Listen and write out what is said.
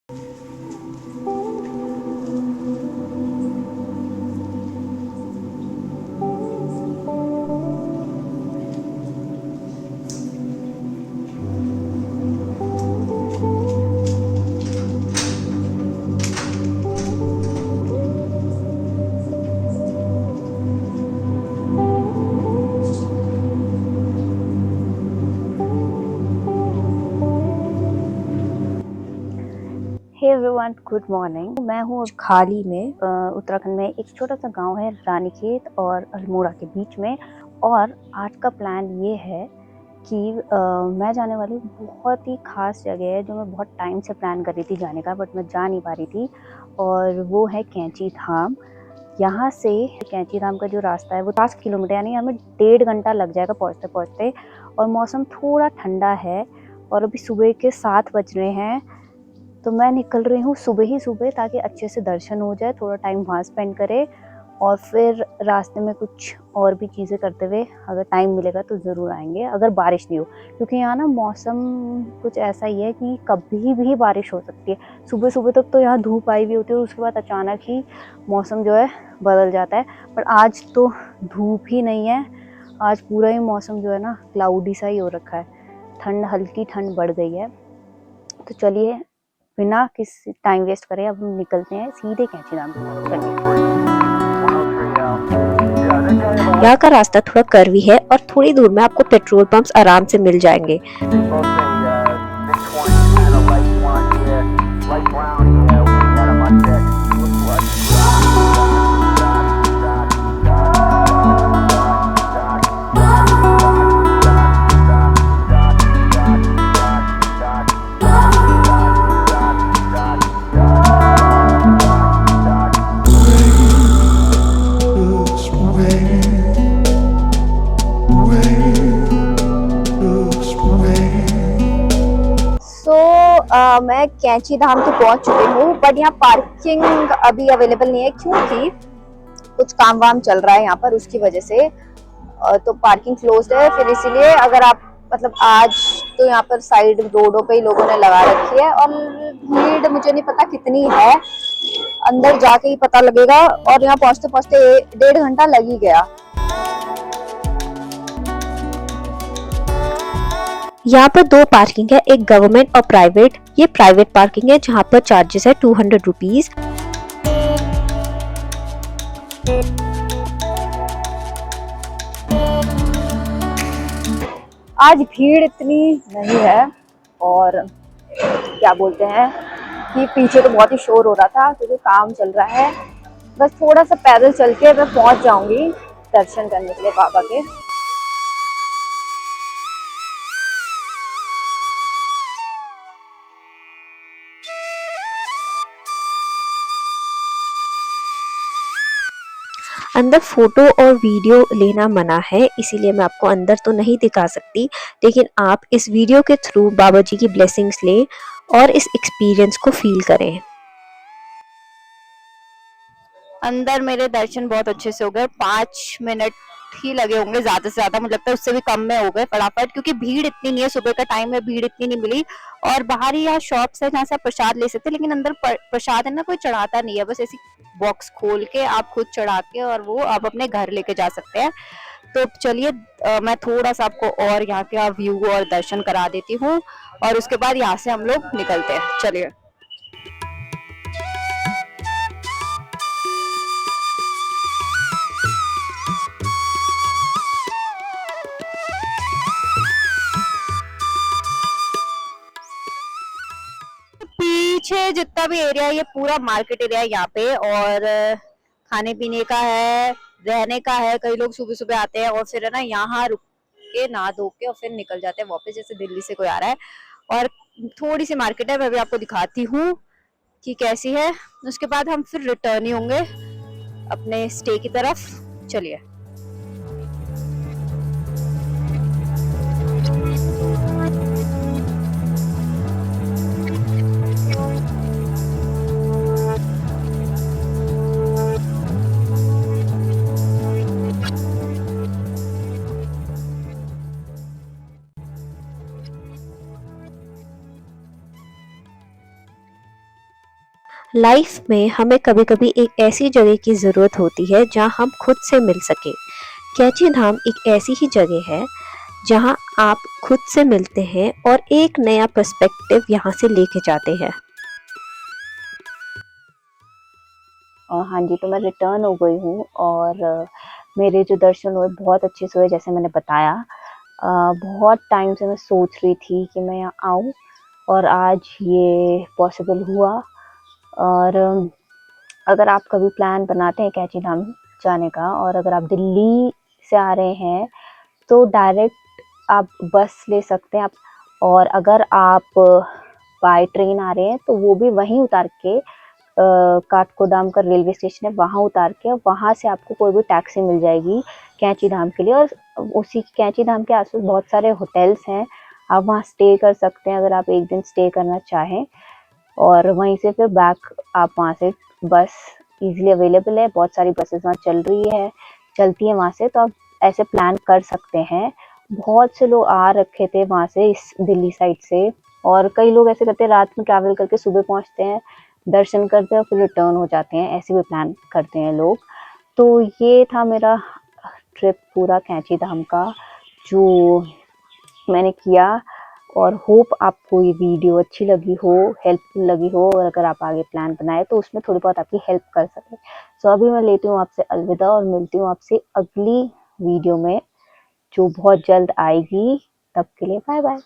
Hey everyone, good morning. मैं हूँ खाली में, उत्तराखंड में एक छोटा सा गांव है रानीखेत और अल्मोड़ा के बीच में। और आज का प्लान ये है कि मैं जाने वाली बहुत ही खास जगह है जो मैं बहुत टाइम से प्लान कर रही थी जाने का, बट मैं जा नहीं पा रही थी। और वो है कैंची धाम। यहाँ से कैंची धाम का जो रास्ता है वो 5 किलोमीटर, यानी हमें 1.5 घंटा लग जाएगा पहुँचते पहुँचते। और मौसम थोड़ा ठंडा है और अभी सुबह के 7 बज रहे हैं। तो मैं निकल रही हूँ सुबह ही सुबह, ताकि अच्छे से दर्शन हो जाए, थोड़ा टाइम वहाँ स्पेंड करें और फिर रास्ते में कुछ और भी चीज़ें करते हुए अगर टाइम मिलेगा तो ज़रूर आएंगे, अगर बारिश नहीं हो। क्योंकि यहाँ ना मौसम कुछ ऐसा ही है कि कभी भी बारिश हो सकती है। सुबह सुबह तक तो यहाँ धूप आई हुई होती है और उसके बाद अचानक ही मौसम जो है बदल जाता है। पर आज तो धूप ही नहीं है, आज पूरा ही मौसम जो है ना क्लाउडी सा ही हो रखा है। ठंड, हल्की ठंड बढ़ गई है। तो चलिए बिना किसी टाइम वेस्ट करे अब हम निकलते हैं सीधे कैंची धाम की तरफ। यहाँ का रास्ता थोड़ा कर्वी है और थोड़ी दूर में आपको पेट्रोल पंप्स आराम से मिल जाएंगे। मैं कैंची धाम तो पहुंच चुकी हूँ, बट यहाँ पार्किंग अभी अवेलेबल नहीं है क्योंकि कुछ काम वाम चल रहा है यहाँ पर, उसकी वजह से तो पार्किंग क्लोज्ड है। फिर इसीलिए अगर आप मतलब आज तो यहाँ पर साइड रोडों पे ही लोगों ने लगा रखी है और भीड़ मुझे नहीं पता कितनी है, अंदर जाके ही पता लगेगा। और यहाँ पहुँचते पहुँचते 1.5 घंटा लग ही गया। यहाँ पर 2 पार्किंग है, एक गवर्नमेंट और प्राइवेट। ये प्राइवेट पार्किंग है जहाँ पर चार्जेस है 200 रुपीज। आज भीड़ इतनी नहीं है और क्या बोलते हैं कि पीछे तो बहुत ही शोर हो रहा था क्योंकि काम चल रहा है। बस थोड़ा सा पैदल चल के मैं पहुंच जाऊंगी दर्शन करने के लिए बाबा के। अंदर फोटो और वीडियो लेना मना है, इसीलिए मैं आपको अंदर तो नहीं दिखा सकती, लेकिन आप इस वीडियो के थ्रू बाबा जी की ब्लेसिंग्स लें और इस एक्सपीरियंस को फील करें। अंदर मेरे दर्शन बहुत अच्छे से हो गए, 5 मिनट ही लगे होंगे ज्यादा से ज्यादा, मुझे लगता है उससे भी कम में हो गए फटाफट, क्योंकि भीड़ इतनी नहीं है। सुबह का टाइम है, भीड़ इतनी नहीं मिली। और बाहर ही यहाँ शॉप्स है जहाँ से आप प्रसाद ले सकते हैं, लेकिन अंदर प्रसाद है ना कोई चढ़ाता नहीं है, बस ऐसी बॉक्स खोल के आप खुद चढ़ा के और वो आप अपने घर लेके जा सकते हैं। तो चलिए मैं थोड़ा सा आपको और यहाँ का व्यू और दर्शन करा देती हूँ और उसके बाद यहाँ से हम लोग निकलते हैं। चलिए। पीछे जितना भी एरिया है ये पूरा मार्केट एरिया है यहाँ पे, और खाने पीने का है, रहने का है। कई लोग सुबह सुबह आते हैं और फिर है ना यहाँ रुक के नहा धो के और फिर निकल जाते हैं वापस, जैसे दिल्ली से कोई आ रहा है। और थोड़ी सी मार्केट है, मैं भी आपको दिखाती हूँ कि कैसी है। उसके बाद हम फिर रिटर्न ही होंगे अपने स्टे की तरफ। चलिए। लाइफ में हमें कभी कभी एक ऐसी जगह की ज़रूरत होती है जहां हम खुद से मिल सके। कैची धाम एक ऐसी ही जगह है जहां आप खुद से मिलते हैं और एक नया पर्सपेक्टिव यहां से लेके जाते हैं। और हाँ जी, तो मैं रिटर्न हो गई हूँ और मेरे जो दर्शन हुए बहुत अच्छे से हुए, जैसे मैंने बताया। बहुत टाइम से मैं सोच रही थी कि मैं यहाँ आऊँ और आज ये पॉसिबल हुआ। और अगर आप कभी प्लान बनाते हैं कैची धाम जाने का और अगर आप दिल्ली से आ रहे हैं तो डायरेक्ट आप बस ले सकते हैं आप। और अगर आप बाय ट्रेन आ रहे हैं तो वो भी वहीं उतार के, काठगोदाम का रेलवे स्टेशन है, वहाँ उतार के वहाँ से आपको कोई भी टैक्सी मिल जाएगी कैंची धाम के लिए। और उसी कैंची धाम के आसपास बहुत सारे होटल्स हैं, आप वहाँ स्टे कर सकते हैं अगर आप एक दिन स्टे करना चाहें। और वहीं से फिर बैक आप वहाँ से बस इजीली अवेलेबल है, बहुत सारी बसेस वहाँ चलती हैं वहाँ से, तो आप ऐसे प्लान कर सकते हैं। बहुत से लोग आ रखे थे वहाँ से, इस दिल्ली साइड से। और कई लोग ऐसे करते हैं, रात में ट्रैवल करके सुबह पहुँचते हैं, दर्शन करते हैं और फिर रिटर्न हो जाते हैं, ऐसे भी प्लान करते हैं लोग। तो ये था मेरा ट्रिप पूरा कैंची धाम का जो मैंने किया। और होप आपको ये वीडियो अच्छी लगी हो, हेल्पफुल लगी हो, और अगर आप आगे प्लान बनाए तो उसमें थोड़ी बहुत आपकी हेल्प कर सके। सो अभी मैं लेती हूँ आपसे अलविदा और मिलती हूँ आपसे अगली वीडियो में जो बहुत जल्द आएगी। तब के लिए बाय बाय।